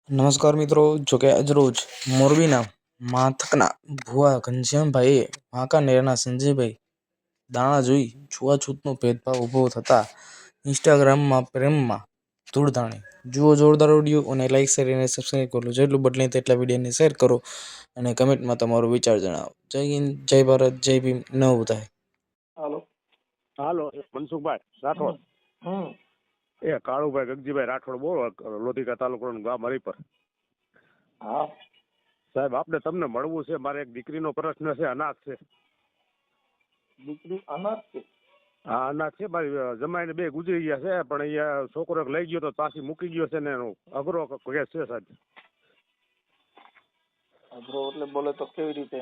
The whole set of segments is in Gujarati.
નમસ્કાર મિત્રો, જોકે આજરોજ મોરબીના માથકના ભુવા ઘનશ્યામભાઈએ વાંકાનેરના સંજયભાઈ દાણા જોઈ છૂઆછૂતનો ભેદભાવ ઊભો થતાં ઇન્સ્ટાગ્રામમાં પ્રેમમાં ધૂળધાણી. જુઓ જોરદાર વિડીયો અને લાઇક શેર અને સબસ્ક્રાઈબ કરો. જેટલું બદલે તેટલા વિડીયોને શેર કરો અને કમેન્ટમાં તમારો વિચાર જણાવો. જય હિન્દ, જય ભારત, જય ભીમ. ન બધાય. હાલો હાલો, મનસુખભાઈ રાઠોડ. એ કાળુભાઈ ગગજીભાઈ રાઠોડ બોલો, લોધિકા તાલુકાનું ગામ હરિપર. હા સાહેબ, આપણે તમને મળવું છે. મારે એક દીકરીનો પ્રશ્ન છે, અનાથ છે. દીકરી અનાથ છે? હા, અનાથ છે. મારી જમાઈને બે ગુજરી ગયા છે, પણ અહીંયા છોકરો લઈ ગયો તો પાછી મૂકી ગયો છે ને એનો અઘરો કેસ છે સાહેબ. અઘરો એટલે બોલે તો કેવી રીતે?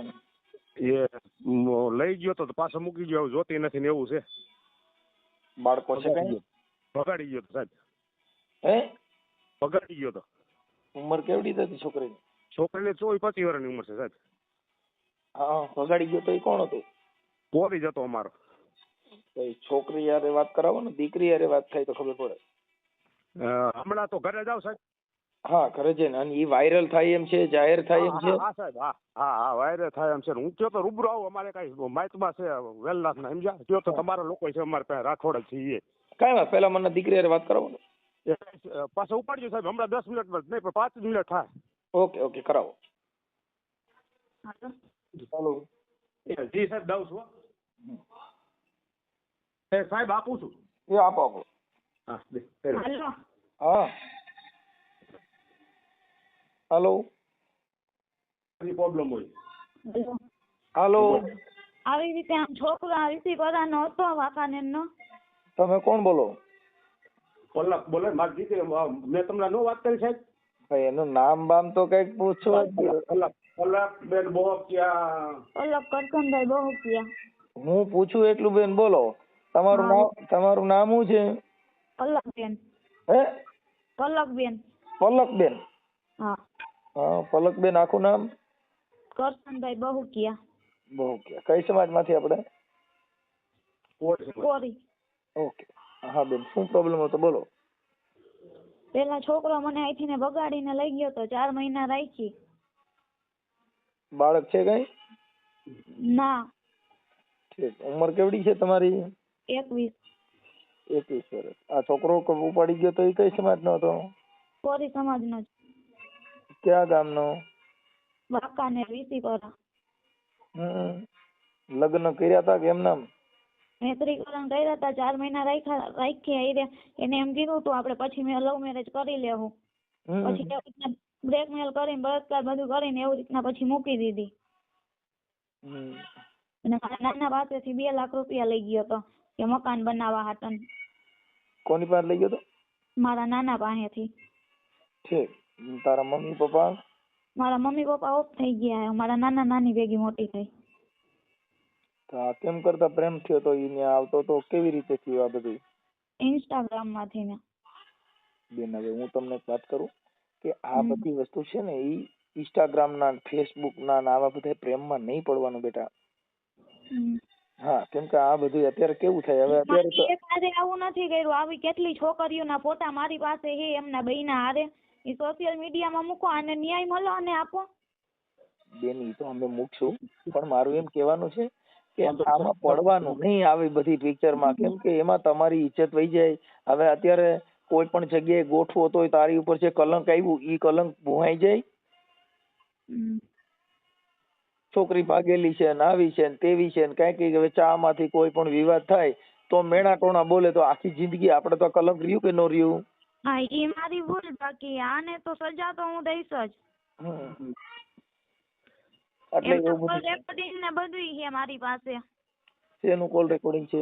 એ લઈ ગયો તો પાછો મૂકી ગયો, જોતી નથી ને એવું છે. બાળકો છે કઈ? ભગાડી ગયો તો સાહેબ. હે? ભગાડી ગયો તો. ઉંમર કેવડી હતી છોકરીની? છોકરીને 24-25 વર્ષની ઉંમર છે સાહેબ. હા, ભગાડી ગયો તો એ કોણ હતું? પોરી જ હતો અમારો. છોકરી યારે વાત કરાવો ને, દીકરી યારે વાત થાય તો ખબર પડે. હમણાં તો ઘરે જાવ સાહેબ. હા, ઘરે છે ને. અને એ વાયરલ થાય એમ છે, જાહેર થાય એમ છે? હા સાહેબ, હા વાયરલ થાય એમ છે. હું કયો તો રૂબરૂ આવું, અમારે કઈ માઇકમાં છે વેલનાથ ના, સમજ્યા? કયો તો તમારા લોકો છે, અમારે પાસે રાઠોડ જ છે. કઈ વાત, પેલા મને દીકરી યારે વાત કરાવો ને. પાછો ઉપાડજો સાહેબ, હમણાં 10 મિનિટ નહીં પણ 5 મિનિટ થાય. ઓકે કરાવો. ચાલો. જી સાહેબ, દઉં છું. સાહેબ આપું છું. એ આપો. હા હાલો. પ્રોબ્લેમ હોય. હાલો. આવી રીતે આમ છોકરો રિસીવ કરવાનો હતો વાંકાનેરનો. તમે કોણ બોલો? પલક બોલે. મારી દીકરી, મેં તમને નો વાત કરી સાહેબ? ભાઈ એનું નામ બામ તો કઈક પૂછો. પલક બેન બોહકિયા. પલક કરકનભાઈ બહુકિયા. હું પૂછું એટલું બેન બોલો. તમારું નામ શું છે? પલકબેન. હે? પલકબેન. પલકબેન? હા. હા, પલકબેન આખું નામ? કરકનભાઈ બહુકિયા. બહુકિયા. કઈ સમાજમાંથી આપણે? કોરી. ઓકે. હા બેન, શું પ્રોબ્લેમ હતો બોલો. પેલા છોકરો મને અહીંથી ને બગાડીને લઈ ગયો તો, 4 મહિના રાખી. બાળક છે કઈ? ના. ઠીક. ઉંમર કેવડી છે તમારી? 21. 21 વર્ષ. આ છોકરો ઉપાડી ગયો તો એ કઈ સમાજનો હતો? કોરી સમાજનો જ. ક્યાં ગામનો? વાંકાનેર વિસીપરા. લગ્ન કર્યા હતા કે એમ નામ? મૈત્રીકરણ કર્યા હતા, 4 મહિના રાખી. એને એમ કીધું તું આપણે પછી મેં લવ મેરેજ કરી લેવું. પછી એવી રીતના બ્લેકમેલ કરીને, બળાત્કાર બધું કરીને એવી રીતના પછી મૂકી દીધી. અને મારા નાના પાસેથી 2 લાખ રૂપિયા લઈ ગયો તો કે મકાન બનાવવા હાટન. કોની પાસે લઈ ગયો તો? મારા નાના પાસેથી. ઠીક. તારા મમ્મી પપ્પા? મારા મમ્મી પપ્પા ઓફ થઈ ગયા. મારા નાના નાની ભેગી મોટી થઈ. તો આ કેમ કરતા પ્રેમ થયો તો? ઈ આવતો તો કેવી રીતે થયું આ બધું? ઇન્સ્ટાગ્રામ માંથી ને. બેન, હવે હું તમને એક વાત કરું કે આ બધી વસ્તુ છે ને, ઈ ઇન્સ્ટાગ્રામ ના, ફેસબુક ના, આવા બધા પ્રેમમાં નહીં પડવાનું બેટા. હા, કેમ કે આ બધું અત્યારે કેવું થાય હવે, અત્યારે તો આવું નથી કર્યું. આવી કેટલી છોકરીઓના ફોટા મારી પાસે છે, એમના બહેના હારે. એ સોશિયલ મીડિયામાં મૂકો અને ન્યાય મળો અને આપો. બેન, ઈ તો અમે મૂકશું, પણ મારું એમ કહેવાનું છે કે આમાં પડવાનું નહીં આવી બધી પિક્ચરમાં. કેમ કે એમાં તમારી ઇજ્જત વહી જાય. હવે અત્યારે કોઈ પણ જગ્યાએ ગોઠવો તો તારી ઉપર જે કલંક આવ્યું, ઈ કલંક ભૂહાઈ જાય. છોકરી ભાગેલી છે ને, આવી છે ને, તેવી છે ને, કઈ હવે ચા માંથી કોઈ પણ વિવાદ થાય તો મેણા ટોણા બોલે તો આખી જિંદગી આપણે તો કલંક રહ્યું કે ન રહ્યું? હા, એ મારી ભૂલ. બાકી આને તો સજા તો હું દઈશ જ. એટલે કોલ રેકોર્ડિંગ ને બધું છે મારી પાસે. શેનું કોલ રેકોર્ડિંગ છે?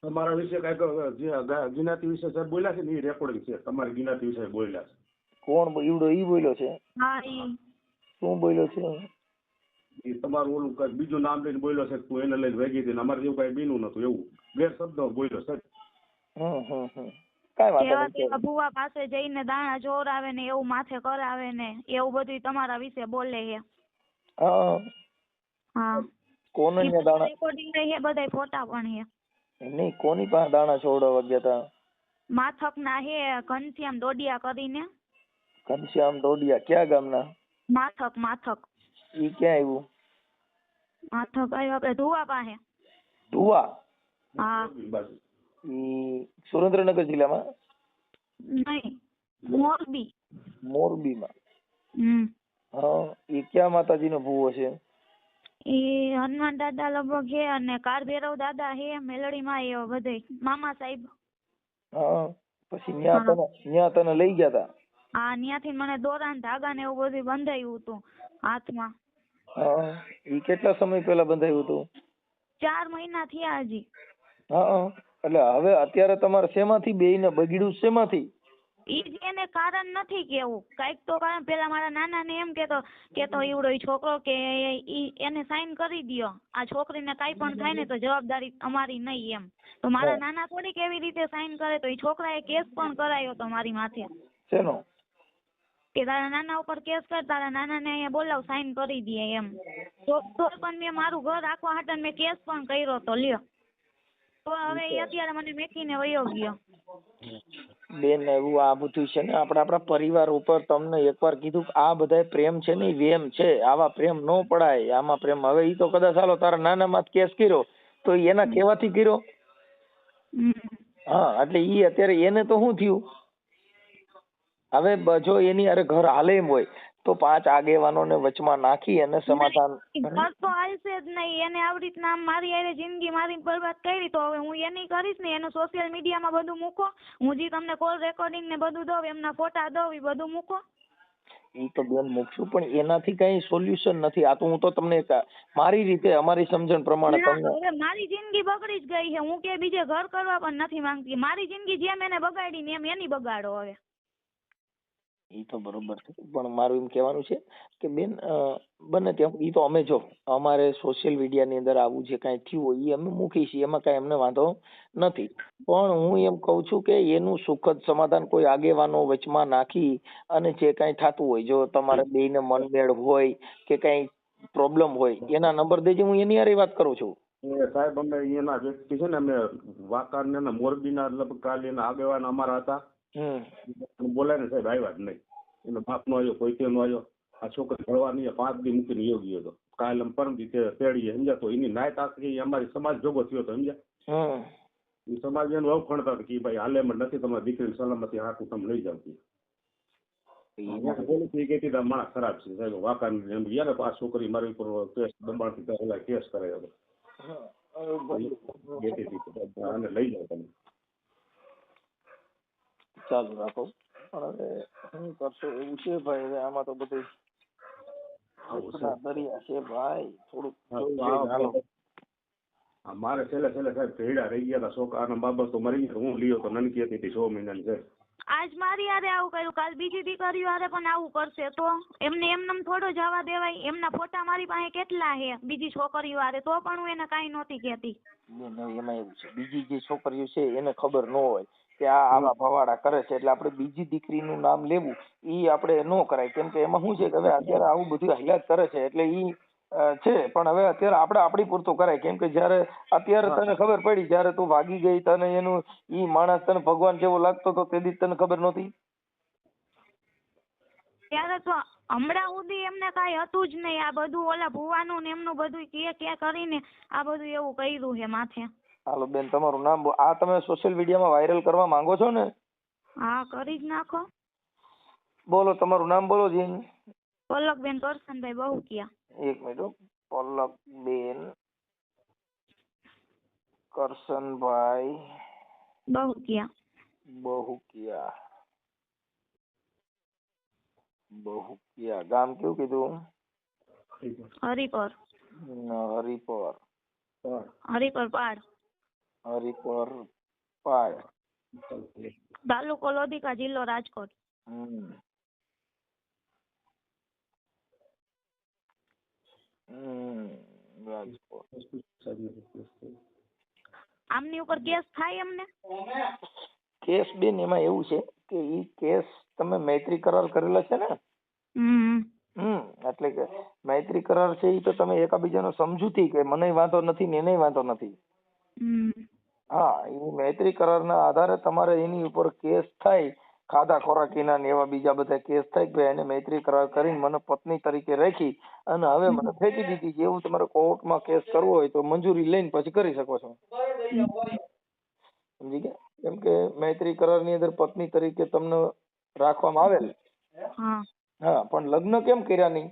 તમારા વિશે કઈક જ્ઞાતિ વિશે સાહેબ બોલ્યા છે ને, એ રેકોર્ડિંગ છે. તમારી જ્ઞાતિ વિશે બોલ્યા છે. કોણ ઈવડો? ઈ બોલ્યો છે? હા. ઈ શું બોલ્યો છે? એ તમારું ઓલું કઈક બીજું નામ લઈને બોલ્યો છે, તું એને લઈને વેગી હતી. અમારે જેવું કઈ બીનું નતું, એવું ગેરશબ્દ બોલ્યો સાહેબ. કઈ વાત ભુવા પાસે જઈને દાણા ચોરાવે ને એવું માથે કરાવે ને એવું બધું તમારા વિશે બોલે છે. હા. કોને દાણા રેકોર્ડિંગ છે, બધા ફોટા પણ છે. નહીં, કોની પાસે દાણા છોડવા ગયા હતા? માથક ના હે ઘનશ્યામ દોડિયા કરીને. ઘનશ્યામ ડોડિયા ક્યાં ગામના? માથક ઈ ક્યાં આવ્યું? માથક આવ્યું આપણે ધુવા પાસે. ધુવા? હા. ઈ સુરેન્દ્રનગર જિલ્લામાં? નહીં, મોરબી. મોરબીમાં. હમ. ઈ ક્યાં માતાજીનો ભૂવો છે? એ હનુમાન દાદા લગભગ છે અને કાળ ભૈરવ દાદા છે, મેલડીમાં એ બધે મામા સાહેબ. પછી ન્યા તને લઈ ગયા તા? હા, ત્યાંથી મને દોરા ને ધાગા ને એવું બધું બંધાયું હતું હાથમાં. ઈ કેટલા સમય પહેલા બંધાયું હતું? 4 મહિના થયા હજી. એટલે હવે અત્યારે તમારે શેમાંથી બેયને બગડ્યું? શેમાંથી? ઈ જ એને કારણ નથી કેવું, કઈક તો કારણ. પેલા મારા નાના ને એમ કેતો ઈવડો ઈ છોકરો કે ઈ એને સાઈન કરી દ્યો, આ છોકરીને કાઈ પણ થાય ને તો જવાબદારી અમારી નહીં એમ. તો મારા નાના થોડી કેવી રીતે સાઈન કરે? તો ઈ છોકરાએ કેસ પણ કરાયો તો મારી માથે. શેનો? કે તારા નાના ઉપર કેસ કર, તારા નાના ને અહીંયા બોલાવ, સાઈન કરી દે એમ. તો પણ મેં મારું ઘર રાખવા હાટન મેં કેસ પણ કર્યો તો લ્યો. તો હવે એ અત્યારે મને મેકીને વયો ગયો. બેન એવું આ બધું છે ને આપણા પરિવાર ઉપર તમને એકવાર કીધું કે આ બધા પ્રેમ છે ને વેમ છે, આવા પ્રેમ ન પડાય. આમાં પ્રેમ હવે ઈ તો કદાચ હાલો તારા નાના માં કેસ કર્યો તો એના કેવાથી કર્યો? એટલે ઈ અત્યારે એને તો શું થયું? હવે જો એની અરે ઘર હાલે એમ હોય તો 5 આગેવાનોને વચમાં નાખી અને સમાધાન. ઘર તો હાલશે જ નહીં. એને આવી રીતના મારી હારે જિંદગી મારી બરબાદ કરી, તો હવે હું એની કરીશ ને. એનું સોશિયલ મીડિયામાં બધું મૂકો. હું જે તમને કોલ રેકોર્ડિંગ ને બધું દઉં, એમના ફોટા દઉં, એ બધું મૂકો. ઈ તો બેન મૂકશું, પણ એનાથી કઈ સોલ્યુશન નથી. આ તો હું તો તમને મારી રીતે અમારી સમજણ પ્રમાણે તમને. હવે મારી જિંદગી બગડી જ ગઈ છે. હું કે બીજે ઘર કરવા પણ નથી માંગતી. મારી જિંદગી જેમ એને બગાડી ને એમ એની બગાડો હવે. ઈ તો બરોબર છે, પણ મારું એમ કહેવાનું છે કે બેન બને ત્યાં ઈ તો અમે જો અમારે સોશિયલ મીડિયા ની અંદર આવું જે કાંઈ થયું હોય એ અમે મૂકી છીએ, એમાં કાંઈ અમને વાંધો નથી. પણ હું એમ કઉ છું કે એનું સુખદ સમાધાન કોઈ આગેવાનો વચમાં નાખી અને જે કાંઈ થતું હોય, જો તમારે બેયને મનમેળ હોય કે કાંઈ પ્રોબ્લેમ હોય, એના નંબર દેજે, હું એની હારે વાત કરું છું. સાહેબ અમે એના વ્યક્તિ છે ને, અમે વાંકાણ ને મોરબીના લગભગ કાલે એના આગેવાન અમારા હતા. બોલાય ને સાહેબ આવ્યા જ નહીં. એનો બાપ નો આવ્યો, કોઈ નો આવ્યો. આ છોકરી ભણવાની 5 દી મૂકીને યોગી હતો. કાલે પરમ દી તેડીએ સમજ્યા. તો એની નાયત આખી અમારી સમાજ જોગો થયો હતો સમજ્યા. એ સમાજ એનું એવું ખણતા કે ભાઈ હાલેમાં નથી, તમારી દીકરીની સલામતી હાથું તમે લઈ જાવ. માણસ ખરાબ છે સાહેબ. વાંકાણ એમ ગયા ને 5 છોકરી મારી ઉપર કેસ દબાણથી કેસ કરાયો હતો. અને લઈ જાવ તમે. ચાલુ રાખો. પણ હવે શું કરશો એવું છે ભાઈ. હવે આમાં તો બધું દરિયા છે ભાઈ. થોડુંક મારે છેલ્લે સાહેબ ભેડા રહી ગયા હતા છોકરાના બાબત તો મરી ગયા. હું લીયો તો નનકી હતી 6 મહિનાની છે. આજ મારી હારે આવું કર્યું, કાલ બીજી દીકરીઓ હારે પણ આવું કરશે તો એમને એમનેમ થોડો જવા દેવાય? એમના ફોટા મારી પાસે કેટલા છે બીજી છોકરીઓ હારે, તો પણ હું એને કાંઈ નહોતી કહેતી. એમાં એવું છે, બીજી જે છોકરીઓ છે એને ખબર ન હોય કે આ આવા ભવાડા કરે છે, એટલે આપણે બીજી દીકરીનું નામ લેવું ઈ આપણે ન કરાય. કેમ કે એમાં શું છે કે હવે અત્યારે આવું બધું હાલાત કરે છે એટલે ઈ છે. પણ હવે અત્યારે આપણે આપણી પૂરતું કરાય. કેમ કે જયારે અત્યારે તને ખબર પડી, જયારે તું ભાગી ગઈ, તને એનું ઈ માણસ તને ભગવાન જેવો લાગતો તો તે દી તને ખબર નહોતી? ત્યારે તો હમણાં સુધી એમને કાંઈ હતું જ નહીં. આ બધું ઓલા ભુવાનું ને એમનું બધું કે કરીને આ બધું એવું કર્યું છે માથે. હાલો બેન, તમારું નામ આ તમે સોશિયલ મીડિયામાં વાયરલ કરવા માંગો છો ને? હા, કરી જ નાખો. બોલો તમારું નામ બોલો જી. પલકબેન કરશનભાઈ બહુકિયા. એક મિનિટ. પલકબેન કરશનભાઈ બહુકિયા. ગામ કયું કીધું? હરિપર પાડ. તાલુકો લોધિકા, જિલ્લો રાજકોટ. આમની ઉપર કેસ થાય એમને? કેસ બેન એમાં એવું છે કે ઈ કેસ તમે મૈત્રી કરાર કરેલા છે ને? એટલે કે મૈત્રી કરાર છે ઈ તો તમે એકાબીજાનો સમજૂતી કે મને વાંધો નથી ને એને વાંધો નથી. હા, એ મૈત્રી કરારના આધારે તમારે એની ઉપર કેસ થાય. ખાધા ખોરાકીના ને એવા બીજા બધા કેસ થાય કે ભાઈ એને મૈત્રી કરાર કરીને મને પત્ની તરીકે રાખી અને હવે મને ફેંકી દીધી છે, એવું તમારે કોર્ટમાં કેસ કરવો હોય તો મંજૂરી લઈને પછી કરી શકો છો. સમજી ગયા? કેમ કે મૈત્રી કરારની અંદર પત્ની તરીકે તમને રાખવામાં આવેલ. હા, પણ લગ્ન કેમ કર્યા નહીં?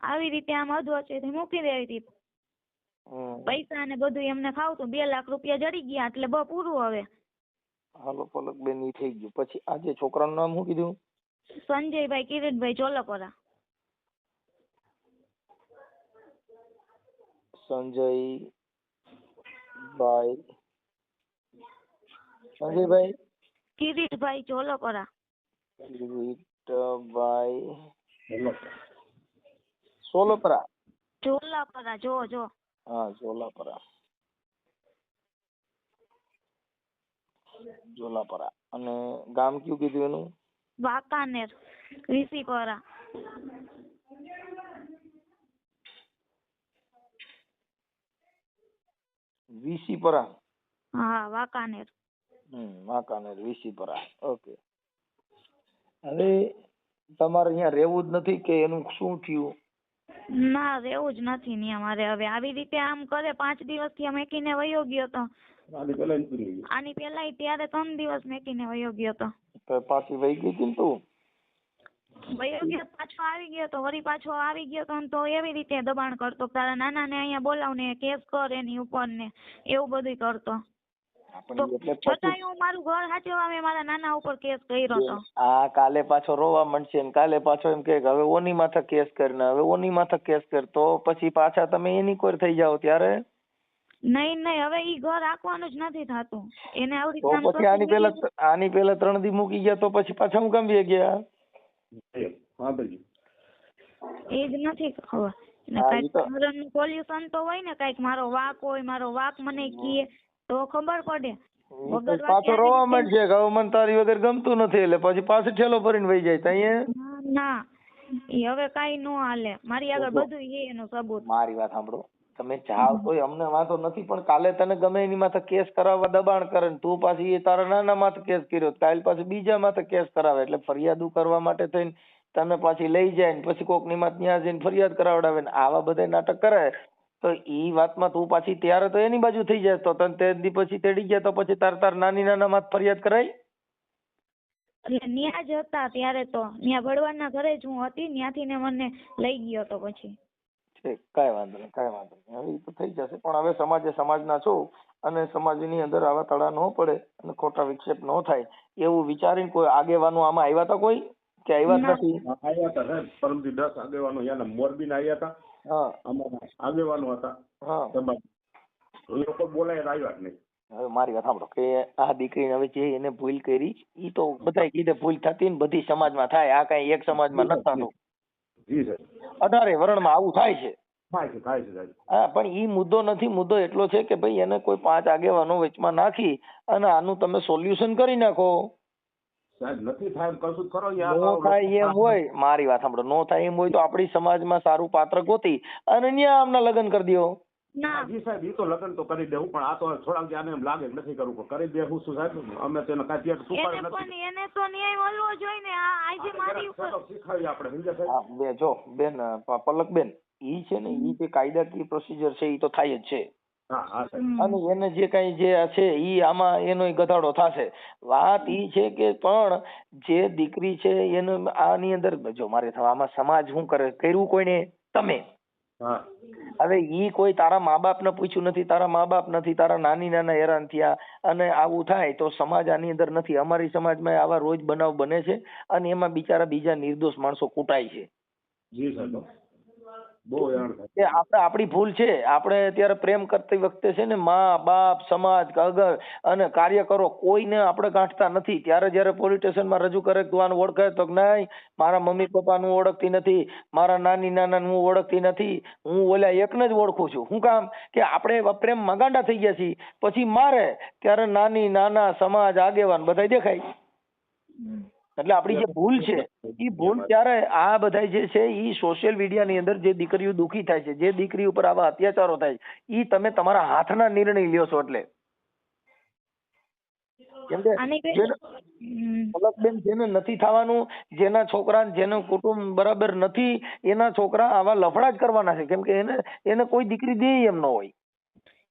આવી રીતે આમ અધવચ્ચેથી મૂકી દેવી હતી. પૈસા ને બધું એમને ખાવતું, 2 લાખ રૂપિયા જડી ગયા એટલે પૂરું હવે. હાલો પલક બેન, ઈ થઈ ગયું. પછી આજે છોકરાનું નામ શું કીધું? સંજયભાઈ કિરીટભાઈ ચોલપરા. સંજયભાઈ કિરીટભાઈ ચોલપરા. કિરીટભાઈ સોલપરા. ચોલાપરા. જો હા, ચોલાપરા. ચોલાપરા. અને ગામ કયું કીધું એનું? વાંકાનેર, વીસીપરા. વીસીપરા. હા, વાંકાનેર. વાંકાનેર, વીસીપરા. ઓકે. હવે તમારે અહીંયા રહેવું જ નથી કે એનું શું થયું? ના, રહેવું જ નથી ને અમારે. હવે આવી રીતે આમ કરે 5 દિવસથી મેકીને વયો ગયો તો. આની પેલા ત્યારે 3 દિવસ મેકીને વયો ગયો તો. પાછી વહી ગઈ હતી ને તું? વયો ગયો, પાછો આવી ગયો તો, વળી પાછો આવી ગયો તો એવી રીતે દબાણ કરતો, તારા નાના ને અહીંયા બોલાવને કેસ કર એની ઉપર ને એવું બધું કરતો. છતાંય હું મારું ઘર સાચવવા મેં મારા નાના ઉપર કેસ કર્યો હતો. આ કાલે પાછો રોવા માંડશે ને કાલે પાછો એમ કે હવે ઓની માથે કેસ કરીને હવે ઓની માથે કેસ કર, તો પછી પાછા તમે એની કોર થઈ જાવ ત્યારે? નહીં, હવે ઈ ઘર રાખવાનું જ નથી થાતું એને. આવડી તો પછી આની પેલા 3 દી મૂકી ગયા તો પછી પાછા હું કેમ ગયા? એ જ નથી ખબર. કઈક પોલ્યુશન તો હોય ને, કઈક મારો વાક હોય, મારો વાક મને કીએ તો ખબર પડે. પાછો રોવા માંડશે કે હવે મને તારી વગર ગમતું નથી, એટલે પછી પાછો ઠેલો ભરીને વહી જાય ત્યાં. ના, એ હવે કઈ નો હાલે. મારી આગળ બધું છે એનું સબૂત. મારી વાત સાંભળો, તમે જાવ તોય અમને વાંધો નથી, પણ કાલે તને ગમે એની માથે કેસ કરાવવા દબાણ કરે ને તું પાછી એ તારા નાના માથે કેસ કર્યો, કાલ પાછી બીજા માથે કેસ કરાવે, એટલે ફરિયાદ કરવા માટે થઈને તને પાછી લઈ જાય ને પછી કોક ની માથે ત્યાં જઈને ફરિયાદ કરાવડાવે ને આવા બધા નાટક કરે, તો ઈ વાતમાં તું પાછી ત્યારે તો એની બાજુ થઈ જાય, તો તને તે દી પછી તેડી ગયા તો પછી તાર નાના માથે ફરિયાદ કરાય? એટલે ન્યા જ હતા ત્યારે તો, ન્યા ભડવાના ઘરે જ હું હતી, ત્યાંથી ને મને લઈ ગયો તો પછી. કઈ વાંધો નહીં, હવે એ તો થઈ જશે. પણ હવે સમાજના છો અને સમાજની અંદર આવા તળા ન પડે અને ખોટા વિક્ષેપ ન થાય એવું વિચારીને કોઈ આગેવાનો આમાં આવ્યા હતા કોઈ કે આવ્યા જ નથી? આવ્યા હતા સાહેબ, પરમથી 10 આગેવાનો યાના મોરબી ના આવ્યા હતા. હા, અમારા આગેવાનો હતા. હા, એ લોકો બોલાય આવ્યા જ નહીં. હવે મારી વાત સાંભળો કે આ દીકરીને હવે જે એને ભૂલ કરી ઈ તો બધાય કીધે ભૂલ થતી ને બધી સમાજમાં થાય, આ કઈ એક સમાજમાં નથી થતું. જી સર, 18 વર્ણમાં આવું થાય છે. થાય છે. હા, પણ ઈ મુદ્દો નથી. મુદ્દો એટલો છે કે ભાઈ એને કોઈ 5 આગેવાનો વચમાં નાખી અને આનું તમે સોલ્યુશન કરી નાખો. સાહેબ નથી થાય એમ કશું કરો યાર. નો થાય એમ હોય, મારી વાત સાંભળો, નો થાય એમ હોય તો આપણી સમાજમાં સારું પાત્ર ગોતી અને ન્યા આમના લગ્ન કરી દો. જી સાહેબ, ઈ તો લગ્ન તો કરી દેવું, પણ આ તો થોડાક આને એમ લાગે નથી કરવું, કરી દેવું શું સાહેબ? અમે તેને કાંઈ સુપારી નથી. એને તો ન્યાય મળવો જોઈએ ને. આજે મારી ઉપર શીખવાડી આપણે, સમજ્યા સાહેબ? બે જો બેન, પલક બેન, ઈ છે ને ઈ જે કાયદાકીય પ્રોસિજર છે ઈ તો થાય જ છે. અને એને જે કઈ જે છે ઈ આમાં એનો ગધાડો થશે. વાત ઈ છે કે પણ જે દીકરી છે એને આની અંદર જો મારે આમાં સમાજ શું કરે, કર્યું કોઈને? તમે. હવે ઈ કોઈ તારા મા બાપ ને પૂછ્યું નથી, તારા મા બાપ નથી, તારા નાના હેરાન થયા અને આવું થાય તો સમાજ આની અંદર નથી. અમારી સમાજમાં આવા રોજ બનાવ બને છે અને એમાં બિચારા બીજા નિર્દોષ માણસો કૂટાય છે. જી સાહેબ, આપણી ભૂલ છે. આપણે અત્યારે પ્રેમ કરતી વખતે છે ને મા બાપ સમાજ અગર અને કાર્યકરો કોઈને આપણે ગાંઠતા નથી. ત્યારે જયારે પોલીસ સ્ટેશનમાં રજૂ કરે તું આને ઓળખે તો નહીં, મારા મમ્મી પપ્પાનું ઓળખતી નથી, મારા નાના હું ઓળખતી નથી, હું ઓલા એકને જ ઓળખું છું. શું કામ? કે આપણે પ્રેમમાં ગાંડા થઈ ગયા છીએ. પછી મારે ત્યારે નાના સમાજ આગેવાન બધા દેખાય. એટલે આપણી જે ભૂલ છે એ ભૂલ ત્યારે આ બધા જે છે એ સોશિયલ મીડિયાની અંદર જે દીકરીઓ દુખી થાય છે, જે દીકરી ઉપર આવા અત્યાચારો થાય એ તમે તમારા હાથના નિર્ણય લ્યો છો. એટલે કેમ કે આની પે- પલકબેન જેને નથી થવાનું, જેના છોકરા જેનું કુટુંબ બરાબર નથી, એના છોકરા આવા લફડા જ કરવાના છે. કેમ કે એને કોઈ દીકરી દે એમ ન હોય.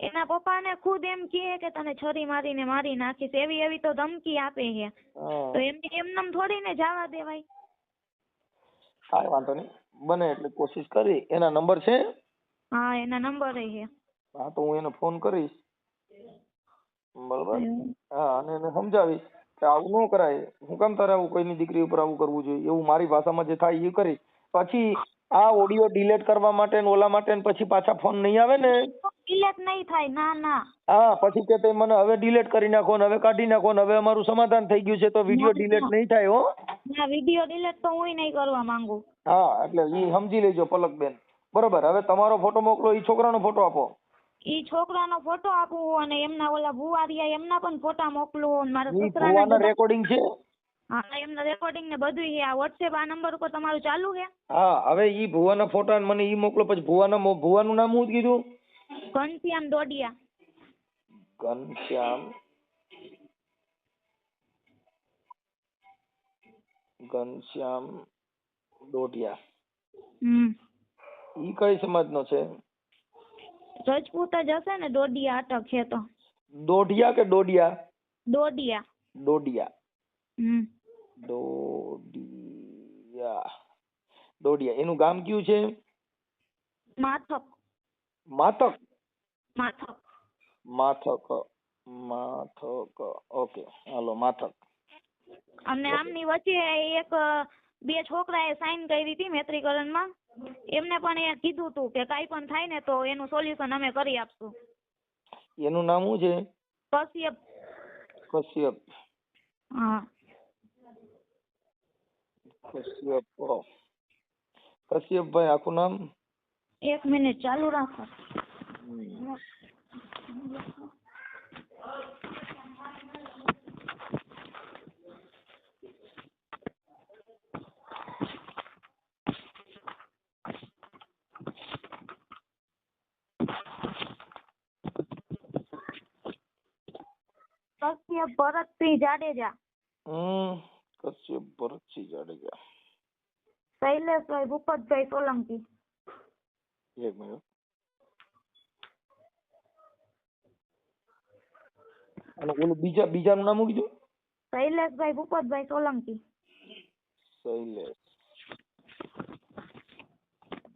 એના પપ્પાને ખુદ એમ કહે કે તને છરી મારીને મારી નાખીશ, એવી એવી તો ધમકી આપે છે. તો એમનેમ થોડી ને જવા દેવાય. કાંઈ વાંધો નહીં, બને એટલે કોશિશ કરી. એના નંબર છે? હા, એના નંબર છે. હા, તો હું એને ફોન કરીશ, બરોબર. હા, અને એને સમજાવીશ કે આવું ન કરાય, હું કામ તારે આવું કોઈની દીકરી ઉપર આવું કરવું જોઈએ, એવું મારી ભાષામાં જે થાય એ કરીશ. પછી આ ઓડિયો ડિલીટ કરવા માટે ને ઓલા માટે ને પછી પાછા ફોન નહીં આવે ને, ડિલેટ નહીં થાય, ના ના. હા, પછી કે તે મને હવે ડિલીટ કરી નાખો ને હવે કાઢી નાખો ને હવે અમારું સમાધાન થઈ ગયું છે, તો વિડીયો ડિલીટ નહીં થાય હો. ના, વિડીયો ડિલીટ તો હું નહીં કરવા માંગુ. હા, એટલે ઈ સમજી લેજો પલકબેન, બરોબર. હવે તમારો ફોટો મોકલો, ઈ છોકરાનો ફોટો આપો. ઈ છોકરાનો ફોટો આપું અને એમના ઓલા ભુવારિયા એમના પણ ફોટા મોકલું અને મારા ઈ છોકરાના ભુવાના રેકોર્ડિંગ છે? હા, એમના રેકોર્ડિંગ ને બધું છે. આ વોટ્સએપ આ નંબર ઉપર તમારું ચાલુ છે? હા, હવે ઈ ભુવાના ફોટા મને ઈ મોકલો. પછી ભુવાનું નામ શું કીધું? ઘનશ્યામ ડોડિયા. ઘનશ્યામ ડોડિયા. હમ. ઈ કઈ સમાજનો છે? રજપૂત જ હશે ને, ડોડિયા અટક છે તો. દોઢિયા કે ડોડિયા? ડોડિયા. ડોડિયા. હમ. ડોડિયા. એનું ગામ કયું છે? માથક. માથક. ઓકે, હાલો માથક. અને આમની વચ્ચે એક બે છોકરાએ સાઈન કરી હતી મૈત્રીકરણમાં. એમને પણ એ કીધું હતું કે કાંઈ પણ થાય ને તો એનું સોલ્યુશન અમે કરી આપશું. એનું નામ શું છે? કશ્યપ. હા. કશ્યપભાઈ આખું નામ? 1 મિનિટ ચાલુ રાખો. કશ્યપ ભરતસિંહ જાડેજા. કશ્યપ ભરતસિંહ જાડેજા. શૈલેષભાઈ ભૂપતભાઈ સોલંકી. એક મિનિટ. અને ઓલું બીજાનું નામ શું કીધું? શૈલેષભાઈ ભૂપતભાઈ સોલંકી.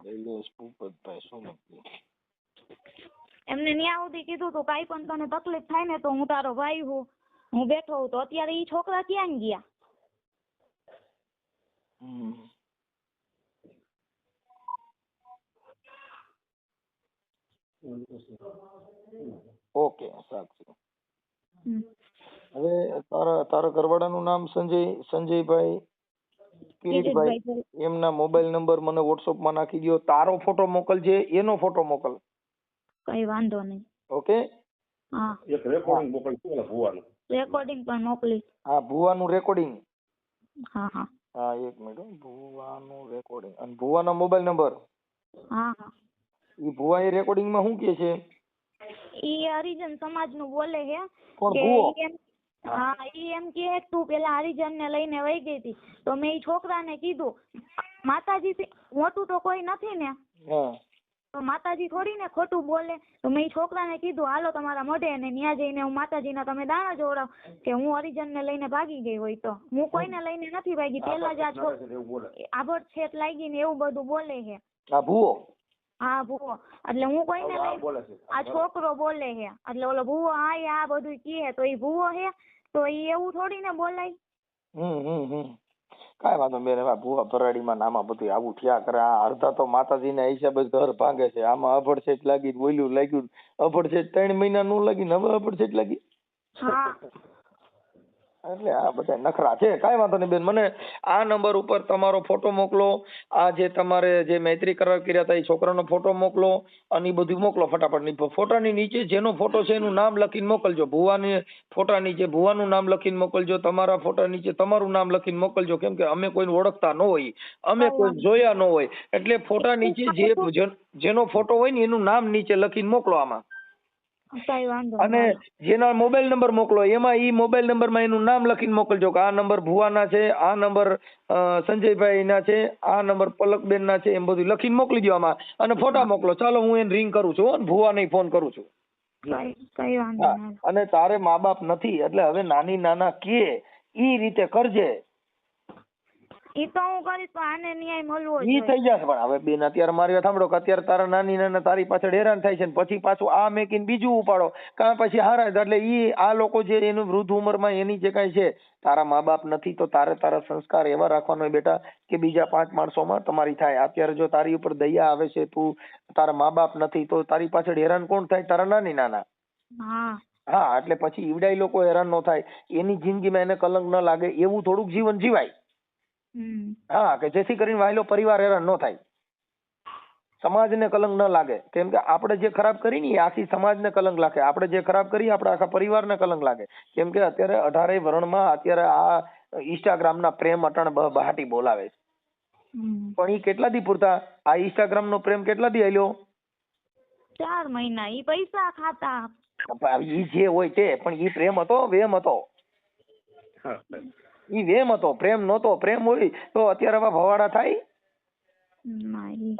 શૈલેષ ભૂપતભાઈ સોલંકી. એમને ન્યા સુધી કીધું તું કાંઈ પણ તને તકલીફ થાય ને તો હું તારો ભાઈ હું બેઠો હું. તો અત્યારે ઈ છોકરા ક્યાં ગયા? ઓકે, સાચું. હવે તારા ઘરવાળાનું નામ સંજયભાઈ કિરીટભાઈ. એમના મોબાઈલ નંબર મને WhatsApp માં નાખી દો. તારો ફોટો મોકલજે, એનો ફોટો મોકલ. કઈ વાંધો નહીં. ઓકે. હા, એક રેકોર્ડિંગ મોકલજો ભુવાનું. રેકોર્ડિંગ પણ મોકલી. હા, ભુવાનું રેકોર્ડિંગ. હા, એક મિનિટ. ભુવાનું રેકોર્ડિંગ અને ભુવાના મોબાઈલ નંબર. હા. ઈ ભુવા એ રેકોર્ડિંગ માં શું કે છે? ઈ હરિજન સમાજ નું બોલે છે. કોણ ભુવો? હા, ઈ એમ કે તું પેલા હરિજન ને લઈને વહી ગઈ હતી. તો મેં ઈ છોકરાને કીધું માતાજી મોટું તો કોઈ નથી ને, તો માતાજી થોડી ને ખોટું બોલે. તો મેં ઈ છોકરાને કીધું હાલો તમારા મોઢે ને ન્યા જઈને હું માતાજીના તમે દાણા જોડાવ કે હું હરિજન ને લઈને ભાગી ગઈ હોય. તો હું કોઈને લઈને નથી ભાગી. પેલા જ આભડ છેટ લાગી ને એવું બધું બોલે છે. આ ભુવો? હા, ભૂવો. એટલે હું કોઈને લઈ આ છોકરો બોલે છે. એટલે ઓલો ભૂવો આ બધું કહે તો ઈ ભૂવો છે તો ઈ એવું થોડી ને બોલાય. કાંઈ વાંધો બેન. ભૂવા ભરાડીમાં નામાં બધું આવું થયા કરે. આ અડધા તો માતાજીના હિસાબે ઘર ભાંગે છે. આમાં અભડસેટ લાગી, બોલ્યું લાગ્યું. અભડસેટ 3 મહિના નું લાગી ને હવે અભડસેટ લાગી. હા, એટલે આ બધા નખરા છે. કાંઈ વાંધો નહીં બેન. મને આ નંબર ઉપર તમારો ફોટો મોકલો. આ જે તમારે જે મૈત્રી કરાર કર્યા હતા એ છોકરાનો ફોટો મોકલો અને એ બધું મોકલો ફટાફટ. ફોટાની નીચે જેનો ફોટો છે એનું નામ લખીને મોકલજો. ભુવાની ફોટા નીચે ભુવાનું નામ લખીને મોકલજો. તમારા ફોટા નીચે તમારું નામ લખીને મોકલજો. કેમ કે અમે કોઈને ઓળખતા ન હોય, અમે કોઈ જોયા ન હોય. એટલે ફોટા નીચે જેનો ફોટો હોય ને એનું નામ નીચે લખીને મોકલો આમાં. કઈ વાંધો અને નહીં. જેના મોબાઈલ નંબર મોકલો એમાં ઈ મોબાઈલ નંબરમાં એનું નામ લખીને મોકલજો કે આ નંબર ભુવાના છે, આ નંબર સંજયભાઈ ના છે, આ નંબર પલકબેન ના છે, એમ બધું લખીને મોકલી દો આમાં અને ફોટા મોકલો. ચાલો હું એને રિંગ કરું છું હો, ભુવા નહીં ફોન કરું છું. કઈ વાંધો હા, નહીં. અને તારે મા બાપ નથી એટલે હવે નાની નાના કે ઈ રીતે કરજે. ઈ તો હું કરીશ પણ આને ન્યાય મળવો ઈ જોઈએ. થઈ જશે. પણ હવે બેન અત્યારે મારી વાત સાંભળો કે અત્યારે તારા નાની નાના તારી પાછળ હેરાન થાય છે ને પછી પાછું આ મેકીને બીજું ઉપાડો કાં પછી હારા એટલે ઈ આ લોકો જે એનું વૃદ્ધ ઉંમરમાં એની જે કાંઈ છે તારા મા બાપ નથી તો તારે તારા સંસ્કાર એવા રાખવાનો હોય બેટા કે બીજા 5 માણસોમાં તમારી થાય. અત્યારે જો તારી ઉપર દયા આવે છે, તું તારા મા બાપ નથી તો તારી પાછળ હેરાન કોણ થાય? તારા નાની નાના. હા, એટલે પછી ઈવડાઈ લોકો હેરાન ન થાય, એની જિંદગીમાં એને કલંક ન લાગે એવું થોડુંક જીવન જીવાય. હા, કે જેથી કરીને વાયલો પરિવાર હેરાન ન થાય, સમાજને કલંક ન લાગે. કેમ કે આપણે જે ખરાબ કરી ને એ આખી સમાજને કલંક લાગે, આપણે જે ખરાબ કરી આપણે આખા પરિવારને કલંક લાગે. કેમ કે અત્યારે 18 વર્ણમાં અત્યારે આ ઇન્સ્ટાગ્રામના પ્રેમ અટણ બહાટી બોલાવે છે, પણ ઈ કેટલા દી પૂરતા? આ ઇન્સ્ટાગ્રામનો પ્રેમ કેટલા દી હાલ્યો? 4 મહિના. ઈ પૈસા ખાતા. ઈ જે હોય તે, પણ ઈ પ્રેમ હતો? વેમ હતો? ઈ વેમ હતો, પ્રેમ નહોતો. પ્રેમ હોય તો અત્યારે આવા ભવાડા થાય?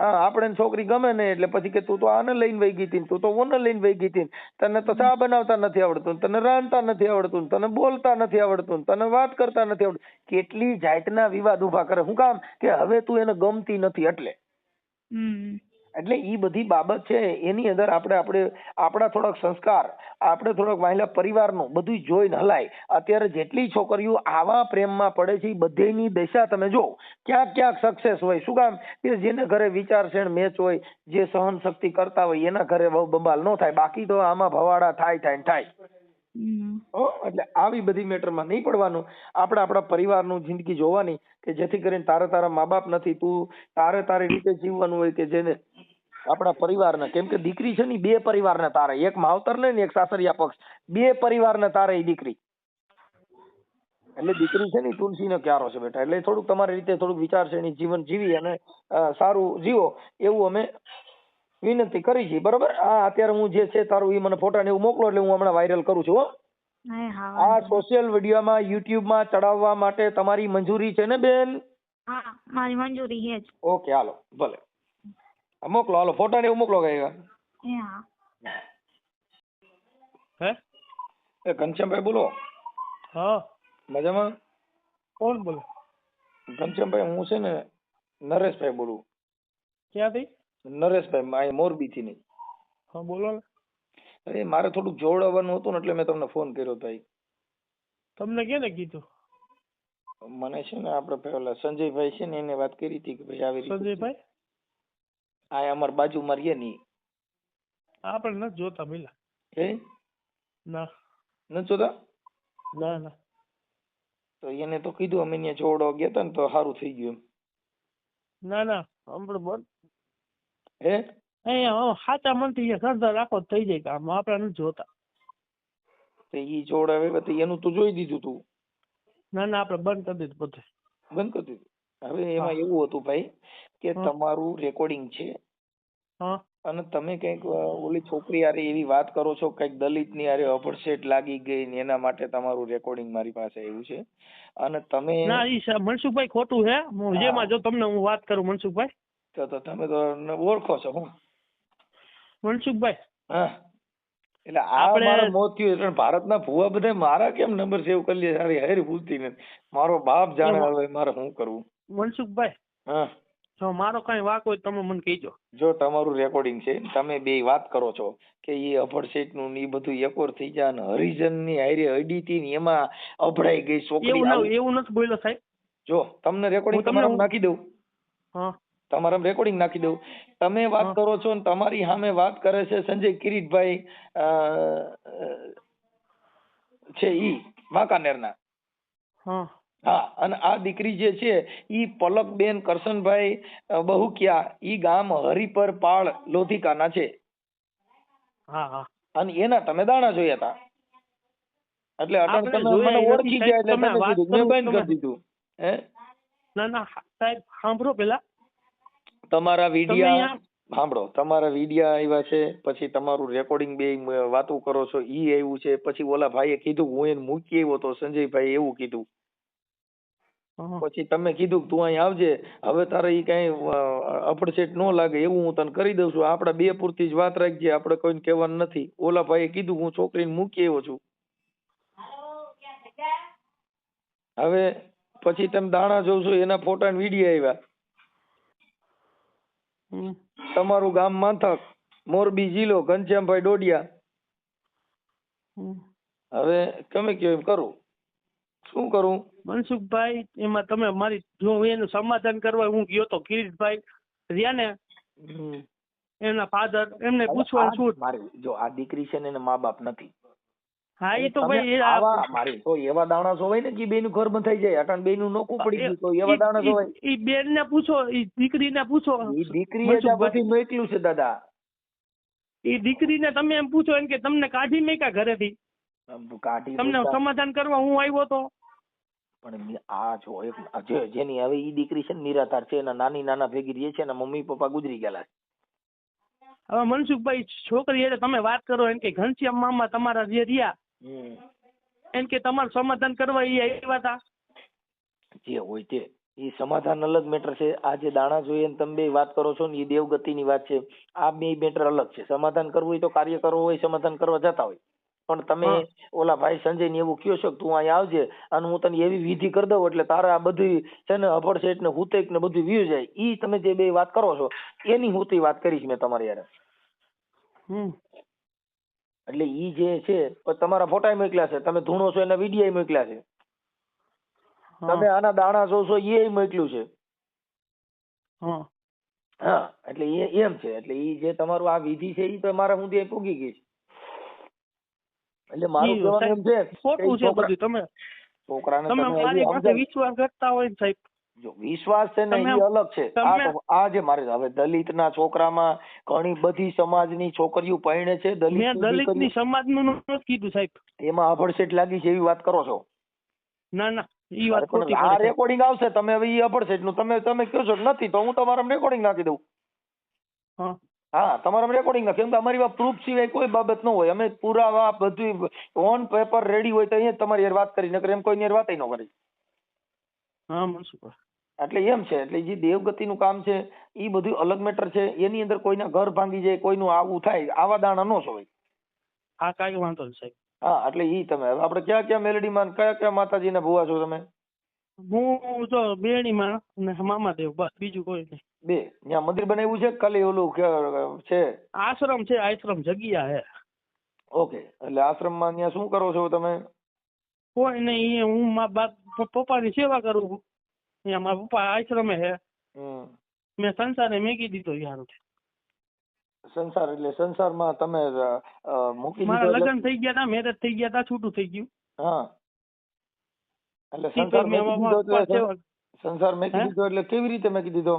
હા, આપણે છોકરી ગમે ને એટલે પછી કે તું તો આને લઈને વહી ગઈ હતી, તું તો ઓને લઈને વહી ગઈ હતી, તને તો ચા બનાવતા નથી આવડતું, તને રાંધતા નથી આવડતું, તને બોલતા નથી આવડતું, તને વાત કરતા નથી આવડતું. કેટલી જાતના વિવાદ ઉભા કરે. શું કામ? કે હવે તું એને ગમતી નથી એટલે. એટલે ઈ બધી બાબત છે એની અંદર આપણા થોડાક સંસ્કાર, આપણે થોડોક વાહિલા પરિવારનું બધું જોઈને હલાય. અત્યારે જેટલી છોકરીઓ આવા પ્રેમમાં પડે છે એ બધેની દશા તમે જો ક્યાંક ક્યાંક સક્સેસ હોય. શું કામ? કે જેને ઘરે વિચારશીલ મેચ હોય, જે સહન શક્તિ કરતા હોય એના ઘરે બબાલ ન થાય. બાકી તો આમાં ભવાડા થાય. એટલે આવી બધી મેટરમાં નહીં પડવાનું. આપણે આપણા પરિવારનું જિંદગી જોવાની કે જેથી કરીને તારા મા બાપ નથી, તું તારી રીતે જીવવાનું હોય કે જેને આપણા પરિવારને. કેમ કે દીકરી છે ને 2 પરિવારને તારે, એક માવતર ને એક સાસરિયા પક્ષ, 2 પરિવારને તારે એ દીકરી. એટલે દીકરી છે ને તુલસીનો ક્યારો છે બેટા. એટલે થોડુંક તમારી રીતે થોડુંક વિચારશીલ જીવન જીવી અને સારું જીવો એવું અમે વિનંતી કરી છે. બરોબર? આ અત્યારે હું જે છે તારું એ મને ફોટા ને એવું મોકલો એટલે હું હમણાં વાયરલ કરું છું. આ સોશિયલ મીડિયામાં યુટ્યુબમાં ચડાવવા માટે તમારી મંજૂરી છે ને બેન? હા, મારી મંજૂરી છે જ. ઓકે, હાલો ભલે મોકલો. હાલો ફોટા ને એવું મોકલો. એ ઘનશ્યામભાઈ બોલો. હા, મજામાં? કોણ બોલે? ઘનશ્યામભાઈ હું છે ને નરેશભાઈ બોલું. ક્યાંથી? નરેશભાઈ મોરબી થી. નહીં? હા, બોલો ને. અરે મારે થોડુંક જોડાવાનું હતું ને એટલે મેં તમને ફોન કર્યો ભાઈ. તમને કેને કીધું? મને છે ને આપણે પેલા સંજયભાઈ છે ને એને વાત કરી હતી કે ભાઈ આવી રીતે. સંજયભાઈ? આ અમાર બાજુમાં રહીએ ની. આપણે નથી જોતા પેલા. ના નથી જોતા? ના. તો એને તો કીધું અમે ત્યાં જોડવા ગયા હતા ને તો સારું થઈ ગયું એમ. ના આપણે બોલ. હે? અહીંયા સાચા મનથી શ્રદ્ધા રાખો થઈ જાય કામ. આપણે નથી જોતા. તો ઈ જોડાવે તો એનું તો જોઈ દીધું તું. ના આપણે બંધ કરી દીધું બધું. બંધ કરી દીધું. હવે એમાં એવું હતું ભાઈ કે તમારું રેકોર્ડિંગ છે અને તમે કઈક ઓલી છોકરી હારે એવી વાત કરો છો કઈક દલિત ની હારે અભડસેટ લાગી ગઈ ને એના માટે તમારું રેકોર્ડિંગ મારી પાસે આવ્યું છે અને તમે. ના ઈ મનસુખભાઈ ખોટું છે. જેમાં જો તમને હું વાત કરું મનસુખભાઈ તો તમે તો ઓળખો છો હું મનસુખભાઈ. હા, એટલે આ મારો મોત થયું એટલે ભારતના ભુવા બધા મારા કેમ નંબર સેવ કરી લે? સારી હારી ભૂલતી નથી. મારો બાપ જાણે હવે મારે શું કરવું. મનસુખભાઈ, હા, જો મારો કઈ વાક હોય તમે મને કહીજો. જો તમારું રેકોર્ડિંગ છે તમે બે વાત કરો છો કે એ અભડસેટ નું ને એ બધું એકોર થઈ જાય ને હરિજન ની હારે અડીતી ને એમાં અભડાઈ ગઈ છોકરી. એવું નથી બોલ્યો સાહેબ. જો તમને રેકોર્ડિંગ તમારા નાખી દઉં. હા, તમારા રેકોર્ડિંગ નાખી દઉં. તમે વાત કરો છો ને તમારી સામે વાત કરે છે સંજય કિરીટભાઈ છે ઈ વાંકાનેરના. હા, અને આ દીકરી જે છે ઈ પલકબેન કરશનભાઈ બહુકિયા, ઈ ગામ હરિપર પાળ લોધિકાના છે. અને એના તમે દાણા જોયા હતા એટલે અટણ તમે મને ઓળખી ગયા એટલે તમે કીધું મેં બંધ કરી દીધું. હે? ના સાહેબ સાંભળો પેલા. તમારા વિડિયા સાંભળો, તમારા વિડિયા આવ્યા છે, પછી તમારું રેકોર્ડિંગ બે વાતો કરો છો ઈ આવ્યું છે, પછી ઓલા ભાઈએ કીધું હું એને મૂકી આવ્યો તો સંજયભાઈ એવું કીધું, હા. પછી તમે કીધું કે તું અહીં આવજે, હવે તારે ઈ કઈ અપડસેટ ન લાગે એવું હું તને કરી દઉં છું, આપડા બે પૂરતી જ વાત રાખજે, આપણે કોઈને કહેવાનું નથી. ઓલા ભાઈએ કીધું હું છોકરીને મૂકી આવ્યો છું. હવે પછી તમે દાણા જોવ છો એના ફોટા ને વિડીયો આવ્યા. હમ. તમારું ગામ માંથક, મોરબી જિલ્લો, ઘનશ્યામભાઈ ડોડિયા. હમ. હવે તમે કયો એમ કરું, શું કરું? મનસુખભાઈ, એમાં તમે મારી જો હું એનું સમાધાન કરવા હું ગયો તો કિરીટભાઈ રહ્યા ને એમના ફાધર, એમને પૂછવાનું શું મારી જો આ દીકરી છે ને એના મા બાપ નથી. હા એ તો ભાઈ એ આવા મારી તો એવા દાણા જોવાય ને કે બેનું ઘર બંધાઈ જાય, અટાણ બેનું નોખું પડી ગયું તો એવા દાણા જોવાય. ઈ બેન ને પૂછો, ઈ દીકરીને પૂછો. ઈ દીકરીએ જ આ બધું મોકલ્યું છે દાદા. ઈ દીકરીને તમે એમ પૂછો એમ કે તમને કાઢી મેકા ઘરેથી, કાઢી તમને સમાધાન કરવા હું આવ્યો તો. પણ આ જો એક જેની હવે ઈ દીકરી છે ને નિરાધાર છે, એના નાની નાના ભેગી રહે છે, એના મમ્મી પપ્પા ગુજરી ગયેલા છે. હવે મનસુખભાઈ છોકરી એટલે તમે વાત કરો એમ કે ઘનશ્યામ મામા તમારા જે રહ્યા એમ કે તમારું સમાધાન કરવા એ આવ્યા હતા. જે હોય તે એ સમાધાન અલગ મેટર છે. આ જે દાણા જોઈએ ને તમે બે વાત કરો છો ને એ દેવગતિની વાત છે, આ બે મેટર અલગ છે. સમાધાન કરવું હોય તો કાર્ય કરવું હોય સમાધાન કરવા જતા હોય, પણ તમે ઓલા ભાઈ સંજય ને એવું કયો છો કે તું અહીંયા આવજે અને હું તને એવી વિધિ કરી દઉં એટલે તારે આ બધી છે ને અભડસેટ ને હુતેક ને બધું વ્યુ જાય. ઈ તમે જે બે વાત કરો છો એની હુતી વાત કરીશ મેં તમારી યાર. એટલે ઈ જે છે તમારા ફોટા મોકલ્યા છે, તમે ધૂણો છો એના વિડીયો મોકલ્યા છે, તમે આના દાણા જોશો એ મોકલ્યું છે. હા એટલે એ એમ છે, એટલે ઈ જે તમારું આ વિધિ છે ઈ તો મારા સુધી પૂગી ગઈ છે. એટલે મારું કહેવાનું એમ છે ખોટું છે બધું. તમે છોકરાને તમે મારી પાસે વિશ્વાસ કરતા હોય સાહેબ. જો વિશ્વાસ છે ને એ અલગ છે. આ જે મારે હવે દલિત ના છોકરામાં ઘણી બધી સમાજની છોકરીઓ પરણે છે. દલિતની સમાજનું નથી કીધું સાહેબ, એમાં અભડસેટ લાગી છે એવી વાત કરો છો. ના ના ઈ વાત ખોટી. આ રેકોર્ડિંગ આવશે, તમે હવે ઈ અભડસેટ નું તમે કહો છો નથી તો હું તમારા રેકોર્ડિંગ નાખી દઉં. હા તમારા રેકોર્ડિંગ ના, કેમ કે અમારી પાસે પ્રૂફ સિવાય કોઈ બાબત ન હોય. અમે પુરાવા બધું ઓન પેપર રેડી હોય તો અહીંયા તમારી યાર વાત કરી, નકર એમ કોઈ યાર વાત ન કરી. હા મનસુખ, એટલે એમ છે. એટલે જે દેવગતિનું કામ છે એ બધું અલગ મેટર છે. એની અંદર કોઈના ઘર ભાંગી જાય, કોઈનું આવું થાય, આવા દાણા ન જોવાય. હા કાંઈ વાંધો નહીં સાહેબ. હા એટલે ઈ તમે હવે આપણે ક્યાં ક્યાં મેલડીમાં કયા કયા માતાજીના ભુવા છો તમે? હું જો બેણીમાં અને મામાદેવ, બસ બીજું કોઈ નહીં. બે ત્યાં મંદિર બનાવ્યું છે ખાલી ઓલું છે? આશ્રમ છે, આશ્રમ જગ્યા હે. ઓકે, એટલે આશ્રમમાં ત્યાં શું કરો છો તમે? કોઈ નહીં, હું મારા પપ્પાની સેવા કરું છું. અહીંયા મારા પપ્પા આશ્રમે હે. મેં સંસારે મૂકી દીધો યાર. સંસાર એટલે સંસારમાં તમે મૂકી દીધો? મારા લગ્ન થઈ ગયા હતા, મેરેજ થઈ ગયા હતા, છૂટું થઈ ગયું. હા એટલે સંસાર મૂકી દીધો એટલે કેવી રીતે મૂકી દીધો?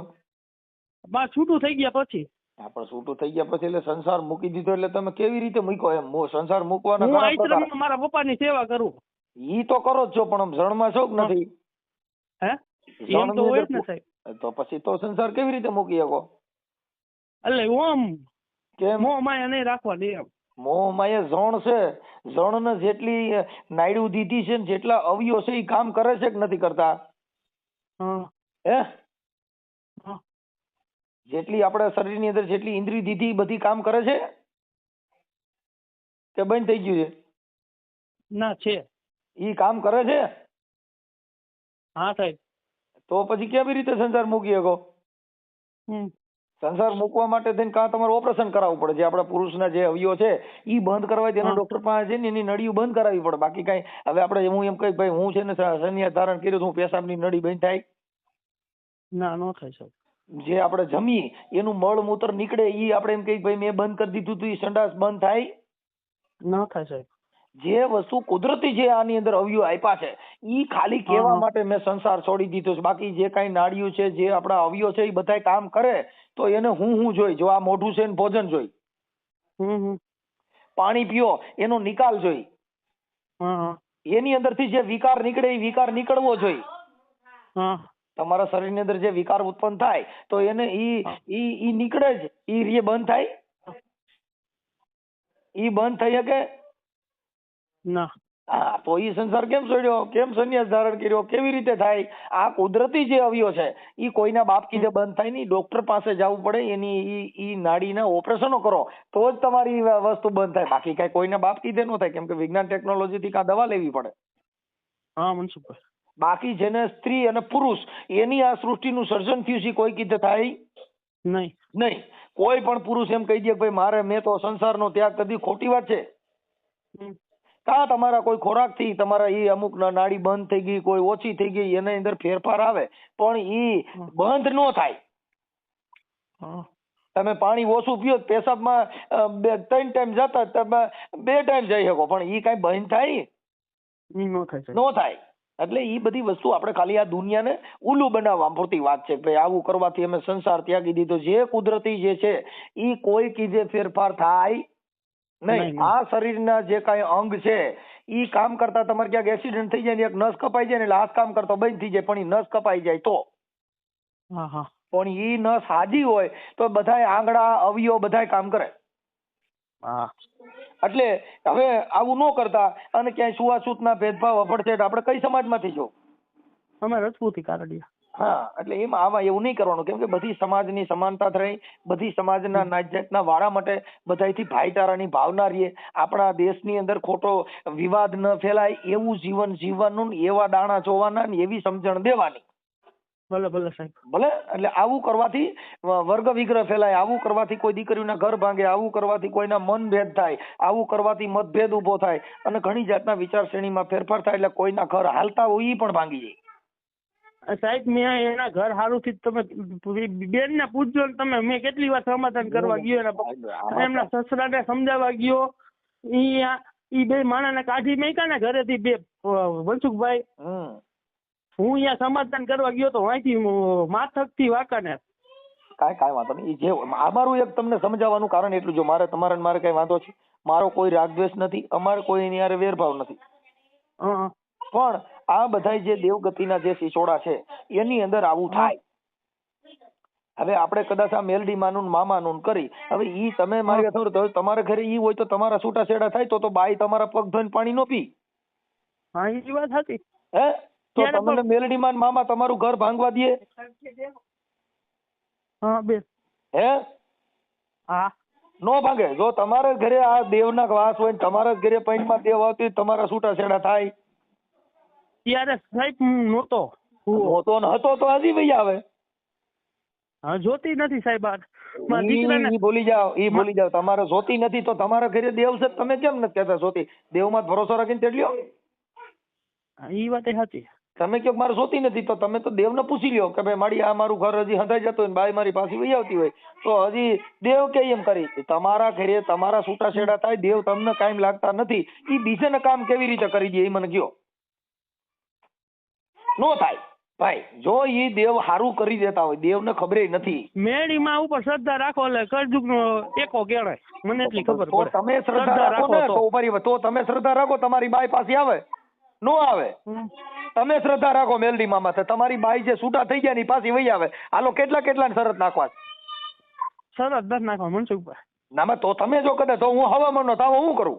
બા છૂટું થઈ ગયા પછી. હા પણ છૂટું થઈ ગયા પછી એટલે સંસાર મૂકી દીધો એટલે તમે કેવી રીતે મૂક્યો એમ? સંસાર મૂકવાના હું આશ્રમમાં મારા પપ્પાની સેવા કરું. ઈ તો કરો જ છો, પણ જણમાં છો કે નથી? હે એમ તો હોય જ ને સાહેબ. તો પછી તો સંસાર કેવી રીતે મૂકી શકો? એટલે ઓમ કેમ મોહ માયા નહીં રાખવા દે એમ. મોહ માયા જણ છે, જણને જેટલી નાયડું દીધી છે ને જેટલા અવયવ છે એ કામ કરે છે કે નથી કરતા? હે જેટલી આપણા શરીરની અંદર જેટલી ઇન્દ્રિય દીધી બધી કામ કરે છે કે બંધ થઈ ગયું છે? ના છે, ઈ કામ કરે છે. હા સાહેબ. તો પછી કેવી રીતે સંસાર મૂકી શકો? સંસાર મૂકવા માટે થઈને કાં તમારે ઓપરેશન કરાવવું પડે. જે આપણા પુરુષના જે અવયવ છે ઈ બંધ કરવા તેનો ડોક્ટર પાસે જઈને એની નળીઓ બંધ કરાવવી પડે. બાકી કઈ હવે આપણે હું એમ કહી ભાઈ હું છે ને સંન્યાસ ધારણ કર્યું તો હું પેશાબની નળી બંધ થાય? ના ન થાય સાહેબ. જે આપણે જમીએ એનું મળ મૂત્ર નીકળે ઈ આપણે એમ કહી ભાઈ મેં બંધ કરી દીધું તો ઈ સંડાસ બંધ થાય? ન થાય સાહેબ. જે વસ્તુ કુદરતી જે આની અંદર અવયવ આપ્યા છે ઈ ખાલી કહેવા માટે મેં સંસાર છોડી દીધો છે. બાકી જે કઈ નાડિયું છે, જે આપણા અવયવ છે એ બધા કામ કરે તો એને હું જોઈ. જો આ મોઢું છે ને ભોજન જોઈ, પાણી પીઓ એનો નિકાલ જોઈ, એની અંદરથી જે વિકાર નીકળે એ વિકાર નીકળવો જોઈ. તમારા શરીરની અંદર જે વિકાર ઉત્પન્ન થાય તો એને ઈ નીકળે જ, ઈ રે બંધ થાય, ઈ બંધ થઈ શકે ના. હા, તો ઈ સંસાર કેમ છોડ્યો, કેમ સંન્યાસ ધારણ કર્યો, કેવી રીતે થાય? આ કુદરતી જે અવયવ છે ઈ કોઈના બાપ કીધે બંધ થાય નહીં. ડોક્ટર પાસે જવું પડે, એની ઈ નાડીના ઓપરેશનો કરો તો જ તમારી વસ્તુ બંધ થાય. બાકી કઈ કોઈના બાપ કીધે ન થાય, કેમ કે વિજ્ઞાન ટેકનોલોજી થી કાં દવા લેવી પડે. હા મનસુખભાઈ. બાકી જેને સ્ત્રી અને પુરુષ એની આ સૃષ્ટિનું સર્જન થયું છે કોઈ કીધે થાય નહીં. નહીં. કોઈ પણ પુરુષ એમ કહી દે કે ભાઈ મારે મેં તો સંસારનો ત્યાગ કરી, ખોટી વાત છે. કા તમારા કોઈ ખોરાક થી તમારા ઈ અમુક નાડી બંધ થઈ ગઈ, કોઈ ઓછી થઈ ગઈ, એની અંદર ફેરફાર આવે, પણ ઈ બંધ ન થાય. તમે પાણી ઓછું પીઓ, પેશાબમાં 3 ટાઈમ જતા તમે 2 ટાઈમ જઈ શકો, પણ ઈ કઈ બંધ થાય? ન થાય. એટલે ઈ બધી વસ્તુ આપણે ખાલી આ દુનિયાને ઉલ્લું બનાવવા પૂરતી વાત છે. ભાઈ આવું કરવાથી અમે સંસાર ત્યાગી દીધો. જે કુદરતી જે છે ઈ કોઈ કીધે ફેરફાર થાય નહીં. આ શરીરના જે કાંઈ અંગ છે ઈ કામ કરતા તમારે ક્યાંક એક્સિડન્ટ થઈ જાય ને એક નસ કપાઈ જાય ને એટલે હાથ કામ કરતો બંધ થઈ જાય, પણ ઈ નસ કપાઈ જાય તો, પણ ઈ નસ હાજી હોય તો બધાય આંગળા અવયવ બધાય કામ કરે. એટલે હવે આવું ન કરતા અને ક્યાંય છૂઆછૂતના ભેદભાવ અફડછેડ આપણે કઈ સમાજમાંથી છો? અમે રજપૂતી કારડિયા. હા, એટલે એમાં આમાં એવું નહીં કરવાનું, કેમ કે બધી સમાજની સમાનતા રહી, બધી સમાજના નાતજાતના વાળા માટે બધાયથી ભાઈચારાની ભાવના રહીએ, આપણા દેશની અંદર ખોટો વિવાદ ન ફેલાય એવું જીવન જીવવાનું ને એવા દાણા જોવાના ને એવી સમજણ દેવાની. ભલે ભલે સાહેબ ભલે. એટલે આવું કરવાથી વર્ગ વિગ્રહ ફેલાય, આવું કરવાથી કોઈ દીકરીઓના ઘર ભાંગે, આવું કરવાથી કોઈના મન ભેદ થાય, આવું કરવાથી મતભેદ ઉભો થાય અને ઘણી જાતના વિચારશ્રેણીમાં ફેરફાર થાય, એટલે કોઈના ઘર હાલતા હોય ઈ પણ ભાંગી જાય. સાહેબ મેં એના ઘર હારુંથી તમે બેન ને પૂછજો ને તમે, મેં કેટલી વાર સમાધાન કરવા ગયો એમના સસરાને સમજાવવા ગયો, ઈ બે માણસને કાઢી મેક્યા ને ઘરેથી બે મનસુખભાઈ. હું અહીંયા સમાધાન કરવા ગયો તો અહીંથી માથક થી વાંકાને. કાંઈ વાંધો નહીં. જે અમારું એક તમને સમજાવવાનું કારણ એટલું, જો મારે તમારે મારે કઈ વાંધો છે, મારો કોઈ રાગદ્વેષ નથી, અમારે કોઈ એની હારે વેરભાવ નથી, પણ આ બધા જે દેવગતિના જે સિસોડા છે એની અંદર આવું થાય. હવે આપણે કદાચ આ મેલડી માનું મામાનું કરી, હવે ઈ તમે મારી વાત, તમારા ઘરે ઈ હોય તો તમારા છૂટા છેડા થાય તો બાઈ તમારા પગ ધોઈને પાણી નો પી. હા એ વાત હતી. હે તો તમને મેલડી માન મામા તમારું ઘર ભાંગવા દે? હા બે. હે હા નો ભાંગે. જો તમારા ઘરે આ દેવના વાસ હોય ને તમારા ઘરે પૈણમાં દેવ આવતી, તમારા છૂટા છેડા થાય? ત્યારે સાહેબ નહોતો હતો તો હજી ભાઈ આવે. હા જોતી નથી સાહેબ. ઈ ભૂલી જાવ. તમારે જોતી નથી તો તમારા ઘરે દેવ છે, તમે કેમ નથી કહેતા જોતી? દેવમાં ભરોસો રાખીને તેડલ્યો. ઈ વાત સાચી. તમે કહો મારે જોતી નથી તો તમે તો દેવને પૂછી લ્યો કે ભાઈ મારી આ મારું ઘર હજી હંધાઈ જતું હોય, બાઈ મારી પાસે વહી આવતી હોય તો હજી દેવ કે એમ કરી. તમારા ઘરે તમારા છૂટા છેડા થાય, દેવ તમને કાયમ લાગતા નથી, ઈ બીજાને કામ કેવી રીતે કરી દે એ મને કયો? નો થાય ભાઈ. જો ઈ દેવ હારું કરી દેતા હોય, દેવને ખબર નથી. મેળીમાં ઉપર શ્રદ્ધા રાખો એટલે કરજુકનો ટેકો કેળાય, મને એટલી ખબર પડે. તમે શ્રદ્ધા રાખો ને તો તમે શ્રદ્ધા રાખો, તમારી બાઈ પાસે આવે નો આવે? તમે શ્રદ્ધા રાખો મેલડી મામા, તમારી બાઈ જે છૂટા થઈ ગયા ની પાછી વહી આવે. હાલો કેટલા શરત નાખવા? શરત દસ નાખવા મનસુખભાઈ. ના તો તમે જો કદાચ તો હું હવામાન નો તાવો હું કરું?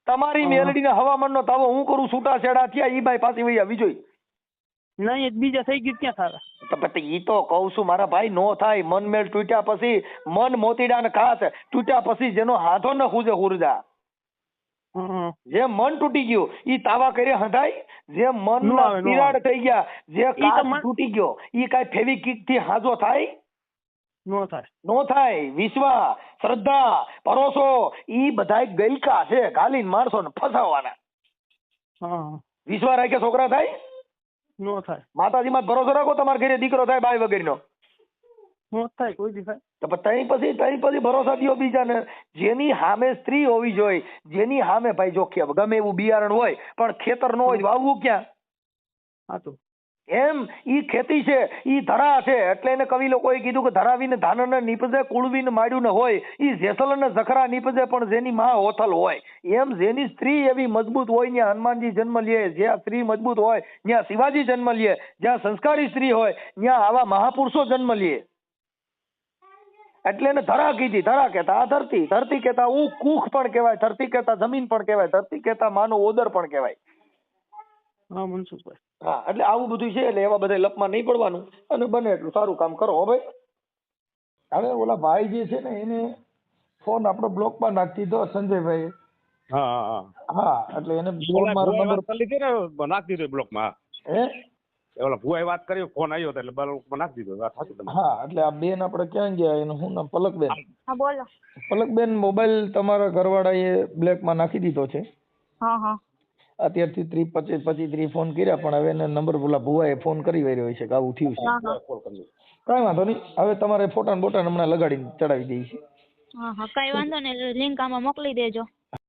તમારી મેલડી ના હવામાન નો તાવો હું કરું? છૂટા છેડા થયા ઈ બાઈ પાછી વહી આવી જોઈ નહીં, બીજા થઈ ગયું ક્યાં સારા? તો ઈ તો કઉ છું મારા ભાઈ, નો થાય. મન મેળ તૂટ્યા પછી, મન મોતીડા ને ખાસ તૂટ્યા પછી જેનો હાથો ન ખૂજે હુરજા. જે મન તૂટી ગયું ઈ તાવા કરે હંધાય? જે મન તિરાડ થઈ ગયા, જે કાચ તૂટી ગયો ઈ કઈ ફેવિકિક થી હાજો થાય? નો થાય. વિશ્વાસ, શ્રદ્ધા, ભરોસો ઈ બધાય ગઈકા છે, ગાલીને માણસો ને ફસાવવાના. વિશ્વાસ રાખે છોકરા થાય? નો થાય. માતાજી માં ભરોસો રાખો, તમારા ઘરે દીકરો થાય બાઈ વગેરે નો નો થાય, કોઈ દી થાય. તો તઈ પછી ભરોસા દો બીજાને. જેની સામે સ્ત્રી હોવી જોઈએ, જેની સામે ભાઈ જો ગમે એવું બિયારણ હોય પણ ખેતર ન હોય વાવવું ક્યાં? એમ ઈ ખેતી છે, ઈ ધરા છે, એટલે એને કવિ લોકોએ કીધું કે ધરાવીને ધાનને નીપજે, કુળવીને માડ્યું ને હોય, ઈ જેસલ ને જખરા નીપજે, પણ જેની માં હોથલ હોય. એમ જેની સ્ત્રી એવી મજબૂત હોય ત્યાં હનુમાનજી જન્મ લે, જ્યાં સ્ત્રી મજબૂત હોય ત્યાં શિવાજી જન્મ લે, જ્યાં સંસ્કારી સ્ત્રી હોય ત્યાં આવા મહાપુરુષો જન્મ લે. એટલે એને ધરા કીધી. ધરા કહેતા આ ધરતી, ધરતી કહેતા કુખ પણ કહેવાય, ધરતી કહેતા જમીન પણ કહેવાય, ધરતી કહેતા માનો ઓદર પણ કહેવાય. હા મનસુખભાઈ. હા, એટલે આવું બધું છે. એટલે એવા બધા લપમાં નહીં પડવાનું અને બને એટલું સારું કામ કરો. હો ભાઈ, હવે ઓલા ભાઈ જે છે ને એને ફોન આપણો બ્લોકમાં નાખી દીધો, સંજયભાઈ. હા, એટલે એને મારો નંબર નાખી દીધો બ્લોકમાં. હે ઓલા ભુવાએ વાત કરી, ફોન આવ્યો એટલે બ્લોકમાં નાખી દીધો. વાત સાચી તમારી. હા, એટલે આ બેન આપણે ક્યાં ગયા, એનું શું નામ? પલકબેન. હા બોલો. પલકબેન, મોબાઈલ તમારા ઘરવાળાએ બ્લેકમાં નાખી દીધો છે. હા હા. અત્યારથી 30-25 ફોન કર્યા, પણ હવે એને નંબર બોલા ભુવાએ ફોન કરી રહ્યો છે કે આવું થયું છે. કઈ વાંધો નહીં, હવે તમારે ફોટા બોટા હમણાં લગાડીને ચડાવી દઈએ છીએ. હા હા, કઈ વાંધો નહીં, લિંક આમાં મોકલી દેજો.